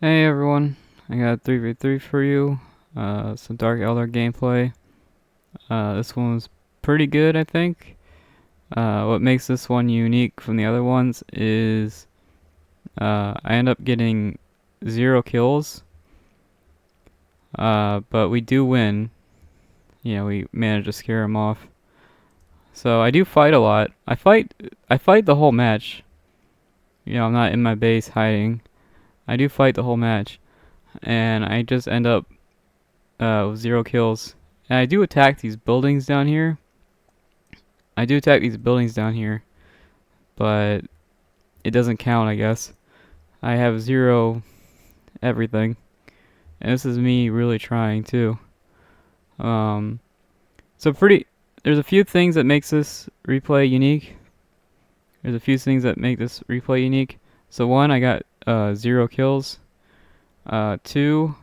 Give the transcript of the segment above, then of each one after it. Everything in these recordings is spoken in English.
Hey everyone, I got a 3v3 for you. Some Dark Eldar gameplay. This one was pretty good, I think. What makes this one unique from the other ones is I end up getting 0 kills. But we do win. You know, we manage to scare him off. So I do fight a lot. I fight the whole match. You know, I'm not in my base hiding. I do fight the whole match. And I just end up with 0 kills. And I do attack these buildings down here. But it doesn't count, I guess. I have 0 everything. And this is me really trying too. So there's a few things that makes this replay unique. So one, I got 0 kills. 2,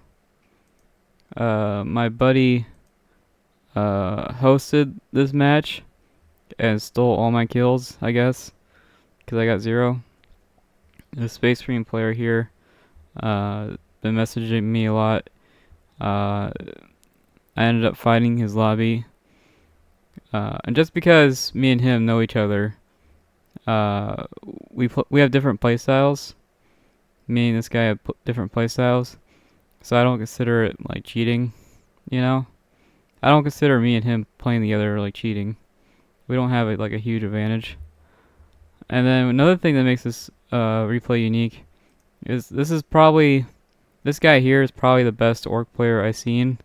my buddy hosted this match and stole all my kills, I guess, because I got 0. The Space Marine player here been messaging me a lot. I ended up fighting his lobby, and just because me and him know each other, we have different play styles. Me and this guy have different play styles, so I don't consider it like cheating. You know, I don't consider me and him playing together like cheating. We don't have like a huge advantage. And then another thing that makes this replay unique is this guy here is probably the best orc player I've seen.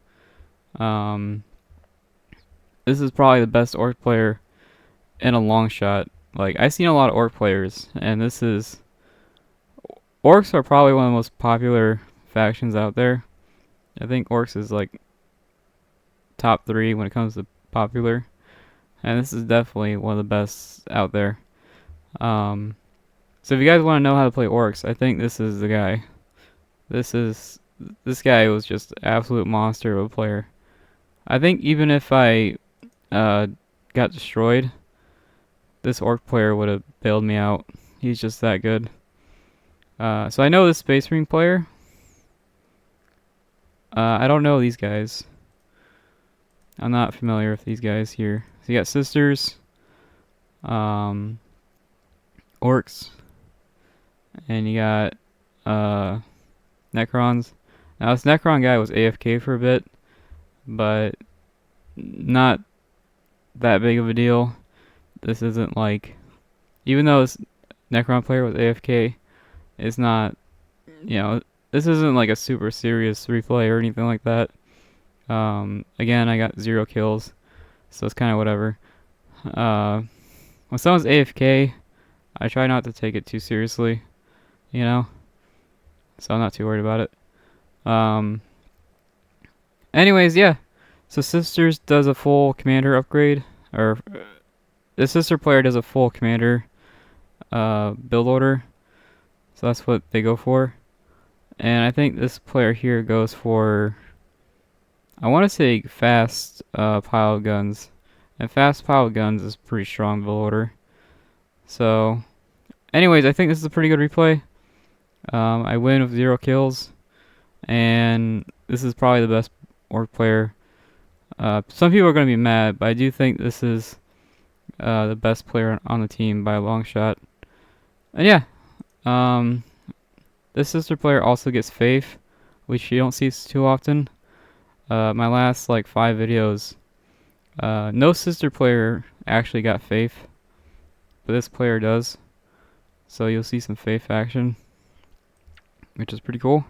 This is probably the best orc player in a long shot. Like, I've seen a lot of orc players, and orcs are probably one of the most popular factions out there. I think orcs is like top 3 when it comes to popular, and this is definitely one of the best out there. So if you guys want to know how to play orcs, I think this is the guy. This guy was just an absolute monster of a player. I think even if I got destroyed, this orc player would have bailed me out. He's just that good. So I know this Space Marine player. I don't know these guys. I'm not familiar with these guys here. So you got sisters, orcs, and you got Necrons. Now this Necron guy was AFK for a bit, but not that big of a deal. This isn't like, even though this Necron player was AFK, it's not, you know, this isn't like a super serious replay or anything like that. Again, I got 0 kills, so it's kind of whatever. When someone's AFK, I try not to take it too seriously, you know, so I'm not too worried about it. Anyways, yeah, so Sisters does a full commander upgrade, or the sister player does a full commander build order, so that's what they go for. And I think this player here goes for, I want to say, fast pile of guns. And fast pile of guns is pretty strong build order. So, anyways, I think this is a pretty good replay. I win with 0 kills. And this is probably the best orc player. Some people are going to be mad, but I do think this is the best player on the team by a long shot. And yeah, this sister player also gets Faith, which you don't see too often. My last like 5 videos, no sister player actually got Faith, but this player does. So you'll see some Faith action, which is pretty cool.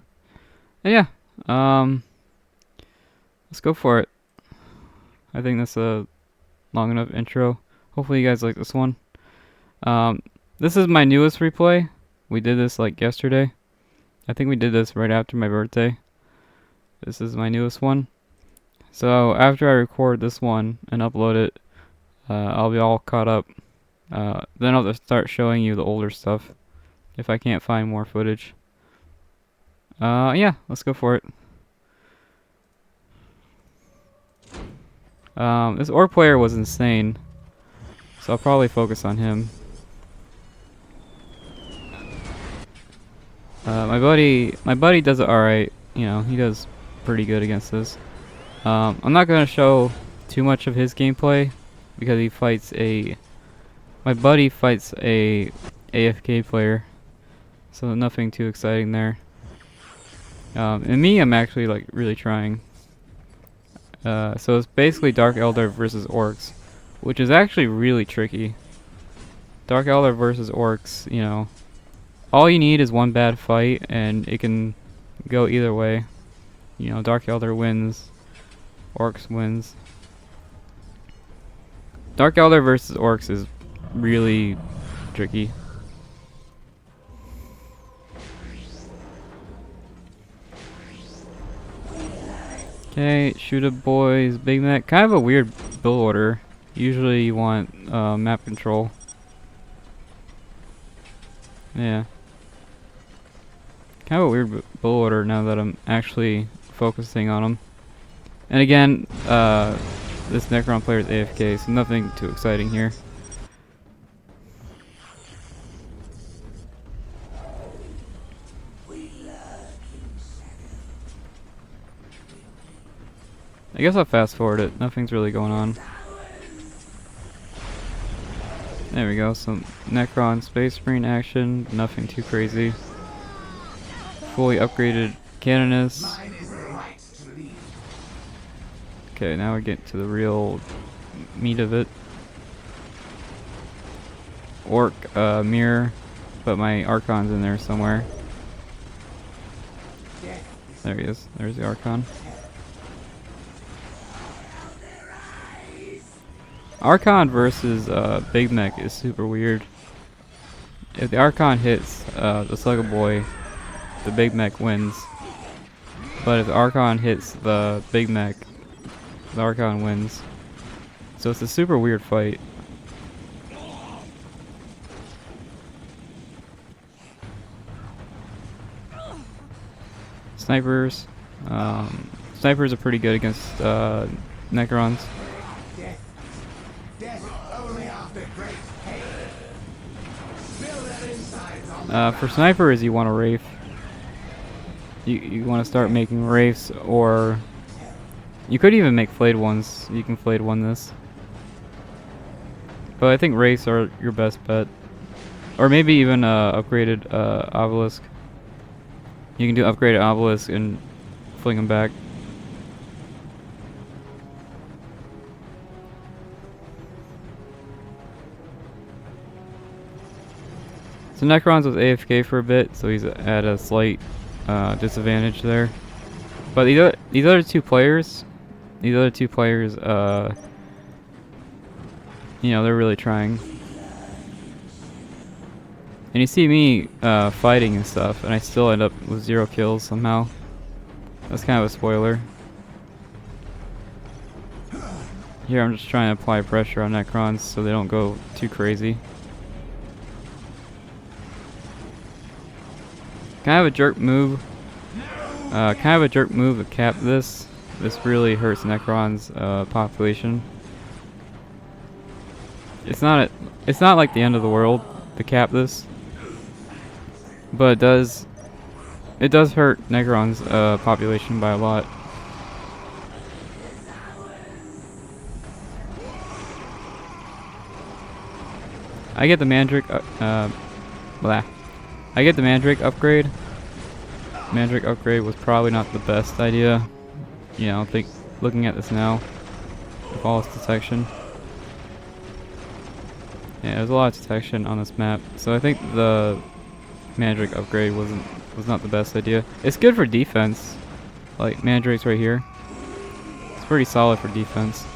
And yeah, let's go for it. I think that's a long enough intro. Hopefully you guys like this one. This is my newest replay. We did this like yesterday. I think we did this right after my birthday. This is my newest one. So after I record this one and upload it, I'll be all caught up. Then I'll just start showing you the older stuff if I can't find more footage. Yeah, let's go for it. This orc player was insane, so I'll probably focus on him. My buddy does it alright. You know, he does pretty good against this. I'm not gonna show too much of his gameplay because he fights my buddy fights a AFK player, so nothing too exciting there. And me, I'm actually like really trying. So it's basically Dark Eldar versus Orcs, which is actually really tricky. Dark Eldar versus Orcs, you know, all you need is one bad fight and it can go either way. You know, Dark Eldar wins, Orcs wins. Dark Eldar versus Orcs is really tricky. Okay, shoot up boys, Big Mac. Kind of a weird build order. Usually you want map control. Yeah. Kind of a weird build order now that I'm actually focusing on them. And again, this Necron player is AFK, so nothing too exciting here. I guess I'll fast forward it. Nothing's really going on. There we go. Some Necron Space Marine action. Nothing too crazy. Fully upgraded Canonus. Okay, now we get to the real meat of it. Orc mirror, but my Archon's in there somewhere. There he is. There's the Archon. Archon versus Big Mech is super weird. If the Archon hits the Slugger Boy, the Big Mech wins. But if the Archon hits the Big Mech, the Archon wins. So it's a super weird fight. Snipers. Snipers are pretty good against Necrons. For snipers, you want a Wraith. You want to start making Wraiths, or you could even make Flayed ones. You can Flayed one this. But I think Wraiths are your best bet. Or maybe even upgraded Obelisk. You can do upgraded Obelisk and fling them back. So Necrons was AFK for a bit, so he's at a slight disadvantage there. But these other two players, you know, they're really trying. And you see me fighting and stuff, and I still end up with 0 kills somehow. That's kind of a spoiler. Here I'm just trying to apply pressure on Necrons so they don't go too crazy. Kind of a jerk move. To cap this. This really hurts Necron's population. It's not like the end of the world to cap this, but it does hurt Necron's population by a lot. I get the Mandrake I get the Mandrake upgrade. Mandrake upgrade was probably not the best idea. You know, looking at this now, with all its detection. Yeah, there's a lot of detection on this map, so I think the Mandrake upgrade was not the best idea. It's good for defense, like Mandrake's right here. It's pretty solid for defense.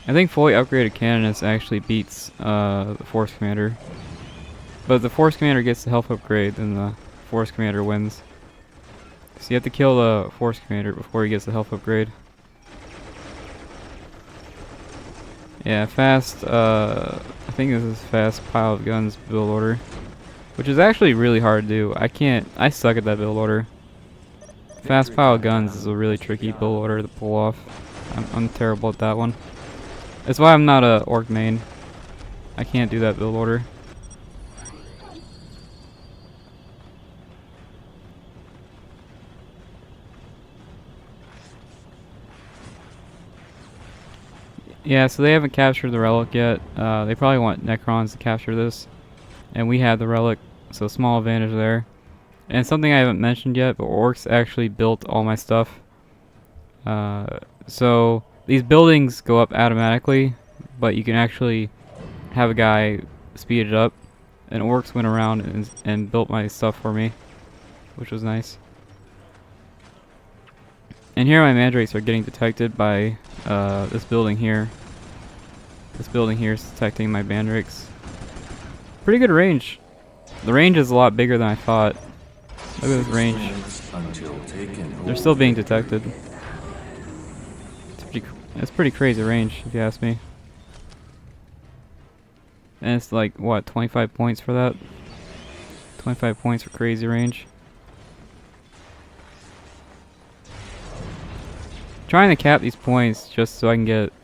I think fully upgraded Canonus actually beats the Force Commander. But if the Force Commander gets the health upgrade, then the Force Commander wins. So you have to kill the Force Commander before he gets the health upgrade. Yeah, fast, I think this is fast pile of guns build order. Which is actually really hard to do. I suck at that build order. Fast pile of guns is a really tricky build order to pull off. I'm terrible at that one. That's why I'm not a Orc main. I can't do that build order. Yeah, so they haven't captured the relic yet. They probably want Necrons to capture this. And we have the relic, so small advantage there. And something I haven't mentioned yet, but Orcs actually built all my stuff. So these buildings go up automatically, but you can actually have a guy speed it up. And Orcs went around and built my stuff for me, which was nice. And here my mandrakes are getting detected by this building here. This building here is detecting my mandrakes. Pretty good range. The range is a lot bigger than I thought. Look at this range. They're still being detected. It's pretty crazy range, if you ask me. And it's like, what, 25 points for that? 25 points for crazy range. Trying to cap these points just so I can get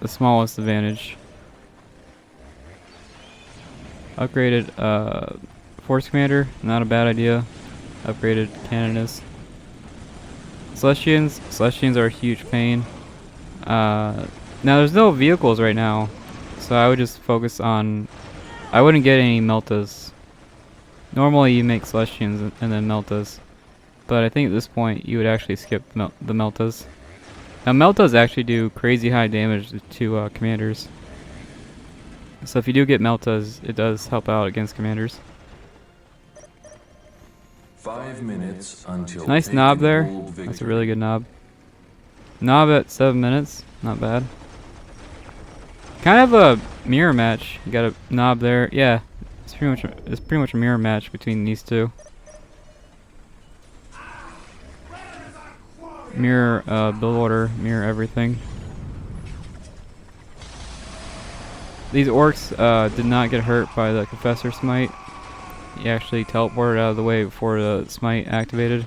the smallest advantage. Upgraded Force Commander, not a bad idea. Upgraded Canonist. Celestians are a huge pain. Now there's no vehicles right now, so I would just focus on... I wouldn't get any Meltas. Normally you make Celestians and then Meltas, but I think at this point you would actually skip the Meltas. Now Meltas actually do crazy high damage to commanders. So if you do get Meltas, it does help out against commanders. 5 minutes until nice knob there. That's a really good knob. Knob at 7 minutes, not bad. Kind of a mirror match. You got a knob there. Yeah, it's pretty much a mirror match between these two. Mirror build order, mirror everything. These orcs did not get hurt by the Confessor Smite. He actually teleported out of the way before the Smite activated.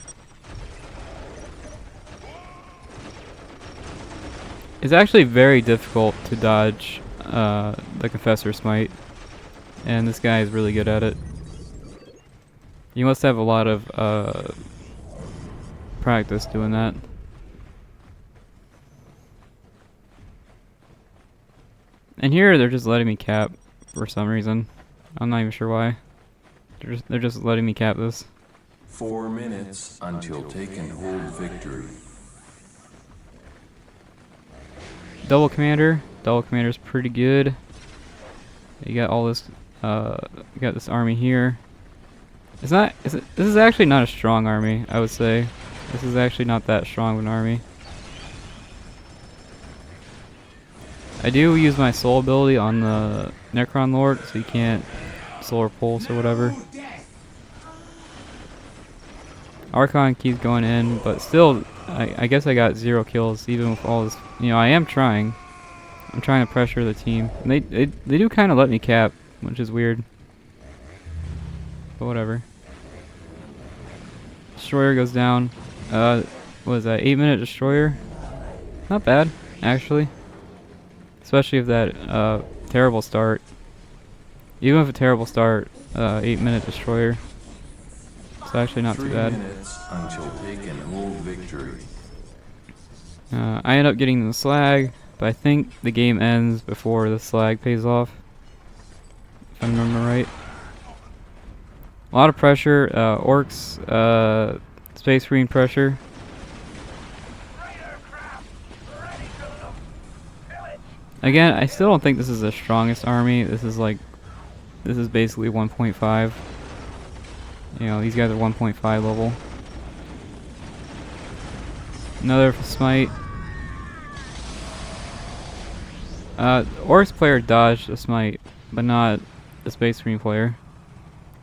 It's actually very difficult to dodge the Confessor Smite, and this guy is really good at it. You must have a lot of practice doing that. And here they're just letting me cap for some reason. I'm not even sure why. They're just letting me cap this. 4 minutes until take and hold victory. Double Commander. Double Commander's pretty good. You got all this. You got this army here. It's not. This is actually not a strong army, I would say. This is actually not that strong of an army. I do use my soul ability on the Necron Lord, so you can't solar pulse or whatever. Archon keeps going in, but still, I guess I got 0 kills even with all this. You know, I am trying. I'm trying to pressure the team. And they do kind of let me cap, which is weird. But whatever. Destroyer goes down. What is that? 8-minute Destroyer? Not bad, actually. Especially with that terrible start. Even with a terrible start, 8-minute Destroyer. It's actually not too bad. 3 minutes until take and hold victory. I end up getting the slag, but I think the game ends before the slag pays off. If I remember right. A lot of pressure. Orcs, Space Marine pressure. Again, I still don't think this is the strongest army. This is basically 1.5. You know, these guys are 1.5 level. Another smite. Orcs player dodged a smite, but not the Space Marine player.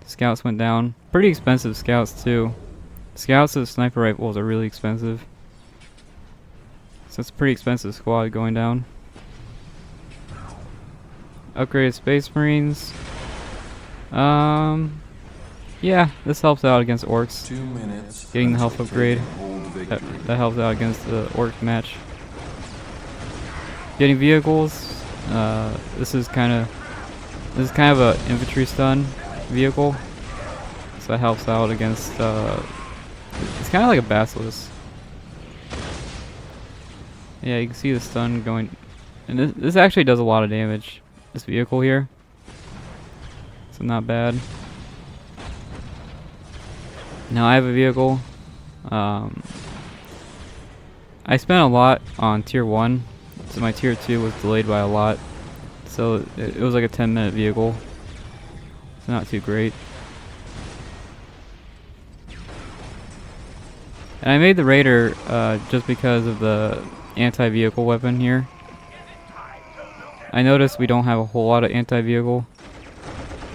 Scouts went down. Pretty expensive scouts too. Scouts with sniper rifles are really expensive. So it's a pretty expensive squad going down. Upgraded Space Marines. Yeah, this helps out against orcs. 2 minutes. Getting the health upgrade. That helps out against the orc match. Getting vehicles. This is kind of a infantry stun vehicle. So that helps out against it's kind of like a basilisk. Yeah, you can see the stun going And this actually does a lot of damage. This vehicle here. So not bad. Now I have a vehicle. I spent a lot on tier 1. So my tier 2 was delayed by a lot. So it was like a 10-minute vehicle. It's not too great. And I made the Raider just because of the anti-vehicle weapon here. I noticed we don't have a whole lot of anti-vehicle,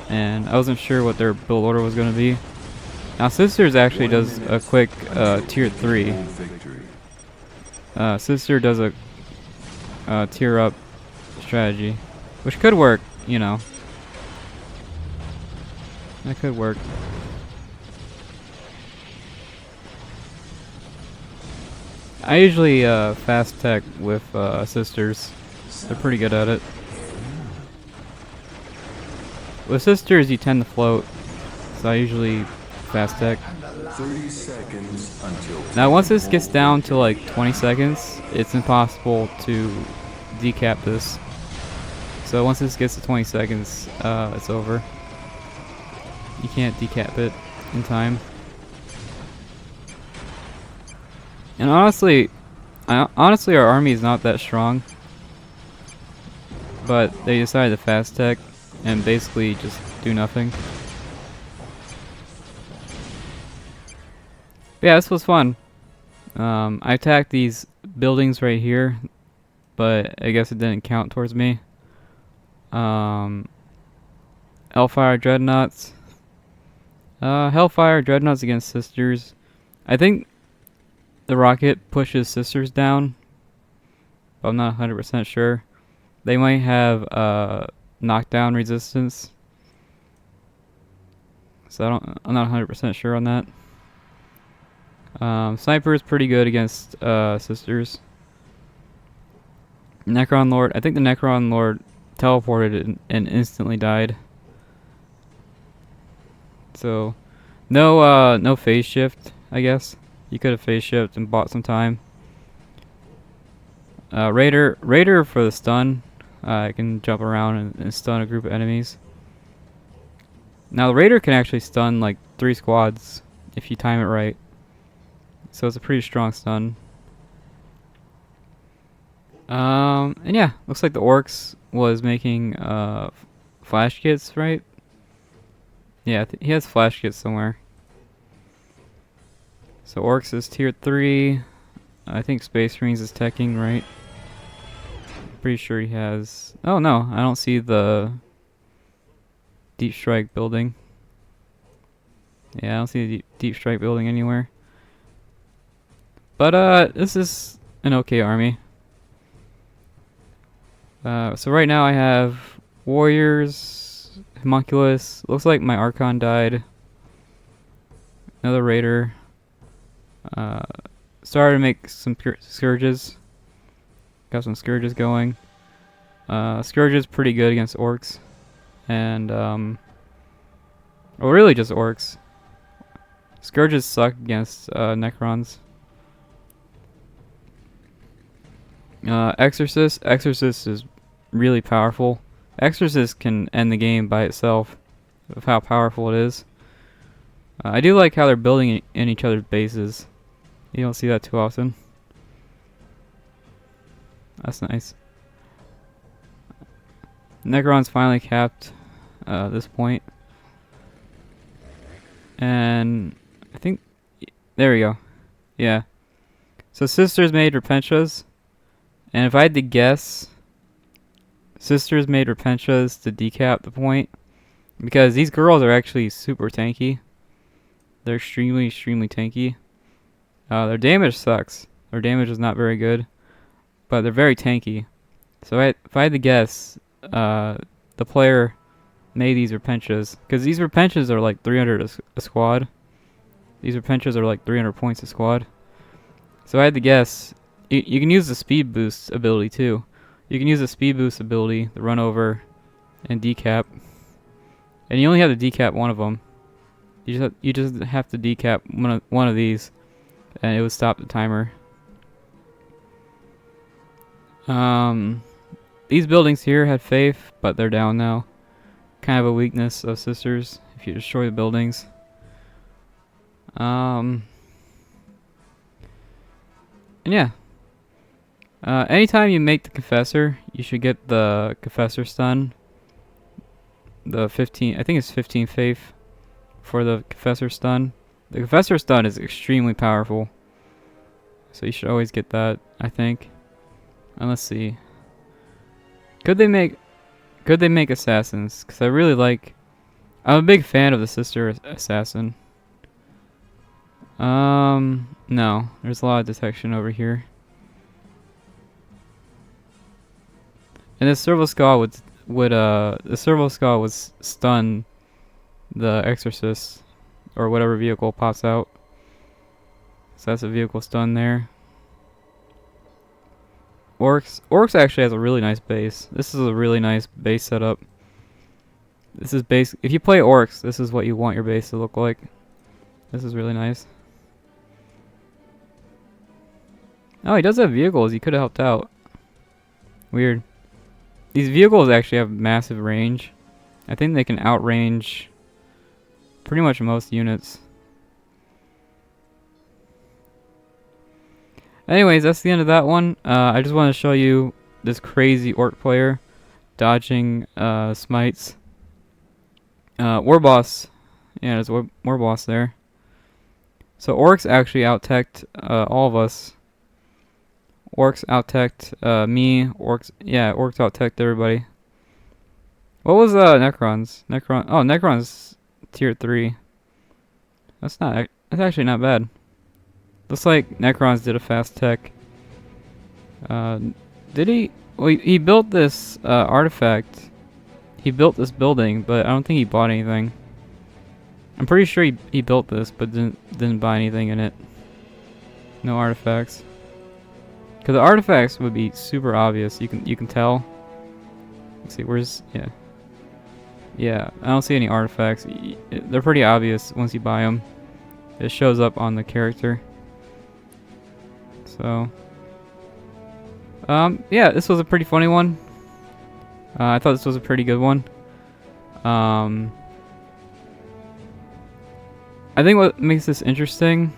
and I wasn't sure what their build order was going to be. Now Sisters actually does a quick tier 3. Sister does a tier up strategy, which could work, you know. That could work. I usually fast tech with Sisters. They're pretty good at it. With Sisters, you tend to float, so I usually fast tech. 30 seconds until. Now, once this gets down to like 20 seconds, it's impossible to decap this. So once this gets to 20 seconds, it's over. You can't decap it in time. And honestly, our army is not that strong. But they decided to fast tech and basically just do nothing. But yeah, this was fun. I attacked these buildings right here, but I guess it didn't count towards me. Hellfire Dreadnoughts. Hellfire Dreadnoughts against Sisters. I think the rocket pushes Sisters down, but I'm not 100% sure. They might have knockdown resistance, so I'm not 100% sure on that. Sniper is pretty good against Sisters. Necron Lord, I think the Necron Lord teleported and instantly died. So no phase shift, I guess. You could have phase shift and bought some time. Raider for the stun. I can jump around and stun a group of enemies. Now the Raider can actually stun like 3 squads if you time it right. So it's a pretty strong stun. And yeah, looks like the Orcs was making flash kits, right? Yeah, he has flash kits somewhere. So Orcs is tier 3. I think Space Marines is teching, right? Pretty sure he has. Oh no, I don't see the Deep Strike building. Yeah, I don't see the Deep Strike building anywhere. But this is an okay army. So right now I have Warriors, Homunculus. Looks like my Archon died. Another Raider. Started to make some Scourges. Got some Scourges going. Scourge is pretty good against Orcs. And, well, really just Orcs. Scourges suck against Necrons. Exorcist. Exorcist is really powerful. Exorcist can end the game by itself of how powerful it is. I do like how they're building in each other's bases. You don't see that too often. That's nice. Necron's finally capped this point. And I think... There we go. Yeah. So Sisters made Repentias. And if I had to guess... Sisters made Repentias to decap the point. Because these girls are actually super tanky. They're extremely tanky. Their damage sucks. Their damage is not very good. But they're very tanky. So if I had to guess, the player made these Repentias. Because these Repentias are like 300 a squad. These Repentias are like 300 points a squad. So I had to guess. You can use the speed boost ability too. You can use the speed boost ability, the run over, and decap. And you only have to decap one of them. You just have to decap one of these, and it would stop the timer. these buildings here had faith, but they're down now. Kind of a weakness of sisters if you destroy the buildings. And yeah. Anytime you make the Confessor, you should get the Confessor stun. The 15, I think it's 15 faith for the Confessor stun. The Confessor stun is extremely powerful. So you should always get that, I think. And let's see. Could they make assassins? Because I really like... I'm a big fan of the sister assassin. No. There's a lot of detection over here. And the Serval Skull the Serval Skull would stun the Exorcist or whatever vehicle pops out. So that's a vehicle stun there. Orcs actually has a really nice base. This is a really nice base setup. This is base. If you play Orcs, this is what you want your base to look like. This is really nice. Oh, he does have vehicles. He could have helped out. Weird. These vehicles actually have massive range. I think they can outrange pretty much most units. Anyways, that's the end of that one. I just want to show you this crazy orc player dodging smites. War boss. Yeah, there's a war boss there. So orcs actually out-teched all of us. Orcs out-teched me. Orcs out-teched everybody. What was Necrons? Necrons tier 3. That's actually not bad. Looks like Necrons did a fast tech. Did he? Well, he built this artifact. He built this building, but I don't think he bought anything. I'm pretty sure he built this, but didn't buy anything in it. No artifacts. Because the artifacts would be super obvious. You can tell. Let's see, where's yeah. I don't see any artifacts. They're pretty obvious once you buy them. It shows up on the character. So, yeah, this was a pretty funny one. I thought this was a pretty good one. I think what makes this interesting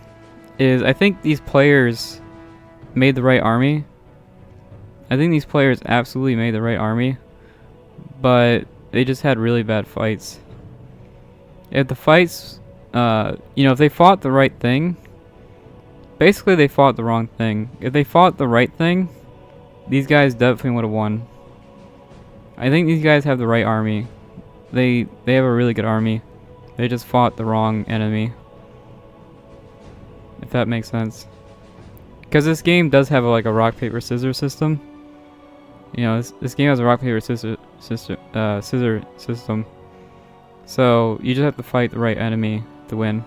is I think these players made the right army. I think these players absolutely made the right army, but they just had really bad fights. If the fights, if they fought the right thing, basically they fought the wrong thing. If they fought the right thing, these guys definitely would have won. I think these guys have the right army. They have a really good army. They just fought the wrong enemy. If that makes sense. Because this game does have like a rock paper scissors system. You know, this game has a rock paper scissor system. So you just have to fight the right enemy to win.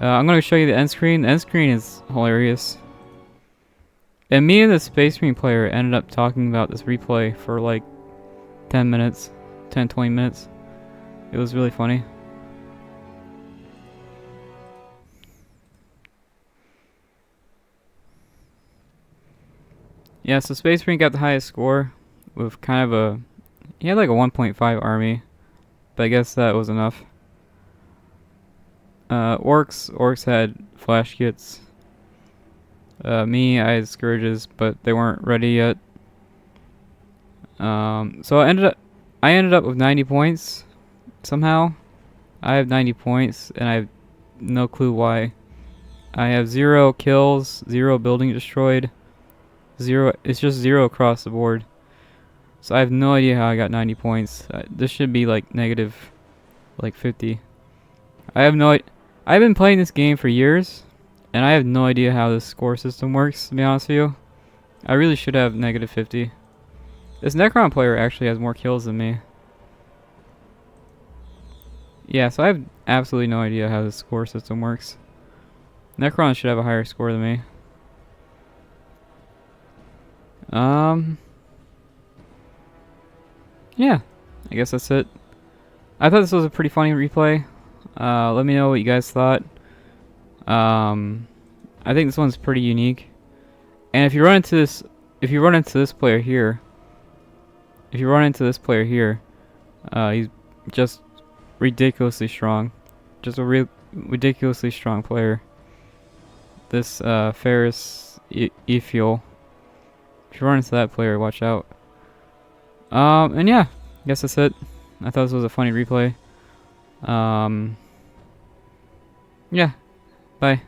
I'm going to show you the end screen. The end screen is hilarious. And me and the Space Marine player ended up talking about this replay for like 10 minutes, 20 minutes. It was really funny. Yeah, so Space Marine got the highest score with kind of he had like a 1.5 army, but I guess that was enough. Orcs had flash kits. I had scourges, but they weren't ready yet. So I ended up with 90 points somehow. I have 90 points, and I have no clue why. I have 0 kills, 0 building destroyed, 0. It's just 0 across the board. So I have no idea how I got 90 points. This should be like negative, like 50. I have no. I've been playing this game for years, and I have no idea how this score system works. To be honest with you, I really should have negative 50. This Necron player actually has more kills than me. Yeah, so I have absolutely no idea how this score system works. Necron should have a higher score than me. Yeah, I guess that's it. I thought this was a pretty funny replay. Let me know what you guys thought. I think this one's pretty unique. And if you run into this player here, if you run into this player here, he's just ridiculously strong. Just a ridiculously strong player. This Ferris E-Fuel. If you run into that player, watch out. And yeah, I guess that's it. I thought this was a funny replay. Yeah, bye.